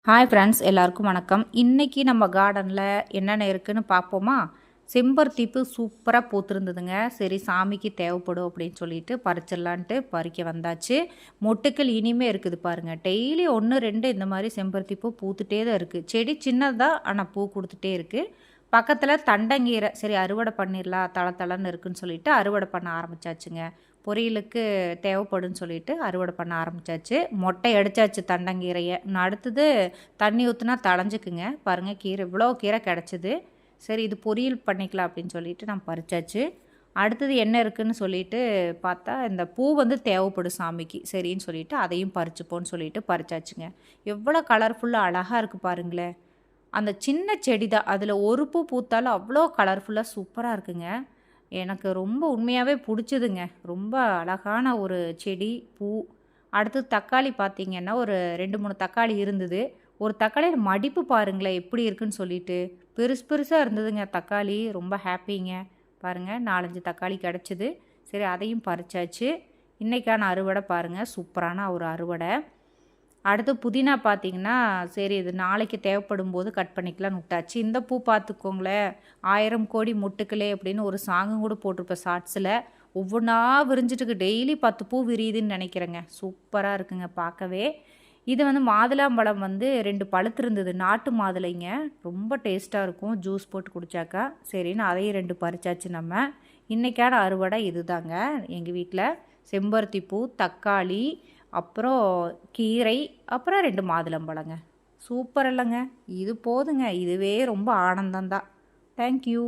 Hi friends, எல்லாருக்கும் வணக்கம். இன்றைக்கி நம்ம கார்டனில் என்னென்ன இருக்குதுன்னு பார்ப்போமா? செம்பருத்தி பூ சூப்பராக பூத்துருந்ததுங்க. சரி, சாமிக்கு தேவைப்படும் அப்படின்னு சொல்லிட்டு பறிச்சிடலான்ட்டு பறிக்க வந்தாச்சு. மொட்டுக்கள் இனிமே இருக்குது பாருங்கள். டெய்லி 1 2 இந்த மாதிரி செம்பருத்தி பூ பூத்துட்டே தான் இருக்குது. செடி சின்னதாக, ஆனால் பூ கொடுத்துட்டே இருக்குது. பக்கத்தில் தண்டங்கீரை, சரி அறுவடை பண்ணிடலாம், தளன்னு இருக்குன்னு சொல்லிட்டு அறுவடை பண்ண ஆரம்பித்தாச்சுங்க. பொரியலுக்கு தேவைப்படுன்னு சொல்லிட்டு அறுவடை பண்ண ஆரம்பித்தாச்சு. மொட்டை அடித்தாச்சு தண்டங்கீரையை. அடுத்தது தண்ணி ஊற்றுனா தளைஞ்சிக்குங்க. பாருங்கள், கீரை இவ்வளோ கீரை கிடச்சிது. சரி, இது பொரியல் பண்ணிக்கலாம் அப்படின்னு சொல்லிட்டு நான் பறிச்சாச்சு. அடுத்தது என்ன இருக்குதுன்னு சொல்லிட்டு பார்த்தா, இந்த பூ தேவைப்படும் சாமிக்கு. சரின்னு சொல்லிட்டு அதையும் பறிச்சுப்போன்னு சொல்லிட்டு பறிச்சாச்சுங்க. எவ்வளோ கலர்ஃபுல்லாக அழகாக இருக்குது பாருங்களேன். அந்த சின்ன செடி தான், அதில் ஒரு பூ பூத்தாலும் அவ்வளோ கலர்ஃபுல்லாக சூப்பராக இருக்குங்க. எனக்கு ரொம்ப உண்மையாகவே பிடிச்சதுங்க. ரொம்ப அழகான ஒரு செடி, பூ. அடுத்து தக்காளி பார்த்திங்கன்னா, ஒரு 2 3 தக்காளி இருந்தது. ஒரு தக்காளியோட மடிப்பு பாருங்களேன் எப்படி இருக்குன்னு சொல்லிட்டு. பெருசாக இருந்ததுங்க தக்காளி. ரொம்ப ஹாப்பிங்க. பாருங்கள், 4 5 தக்காளி கிடச்சிது. சரி, அதையும் பறிச்சாச்சு. இன்றைக்கான அறுவடை பாருங்கள், சூப்பரான ஒரு அறுவடை. அடுத்து புதினா பார்த்திங்கன்னா, சரி இது நாளைக்கு தேவைப்படும் போது கட் பண்ணிக்கலாம்னு விட்டாச்சு. இந்த பூ பார்த்துக்கோங்களேன், 1000 கோடி மொட்டுக்களே அப்படின்னு ஒரு சாங்கும் கூட போட்டிருப்பேன் ஷார்ட்ஸில். ஒவ்வொன்றா விரிஞ்சிட்டுக்கு, டெய்லி 10 பூ விரியுதுன்னு நினைக்கிறேங்க. சூப்பராக இருக்குங்க பார்க்கவே. இது மாதுளம்பழம் 2 பழுத்திருந்தது. நாட்டு மாதுளைங்க. ரொம்ப டேஸ்ட்டாக இருக்கும் ஜூஸ் போட்டு குடித்தாக்கா. சரின்னு அதையும் 2 பறிச்சாச்சு நம்ம. இன்றைக்கான அறுவடை இது தாங்க எங்கள் வீட்டில். செம்பருத்தி பூ, தக்காளி, அப்புறம் கீரை, அப்புறம் 2 மாதுளம்பழங்க. சூப்பர் இல்லைங்க? இது போதுங்க. இதுவே ரொம்ப ஆனந்தம்தான். தேங்க்யூ.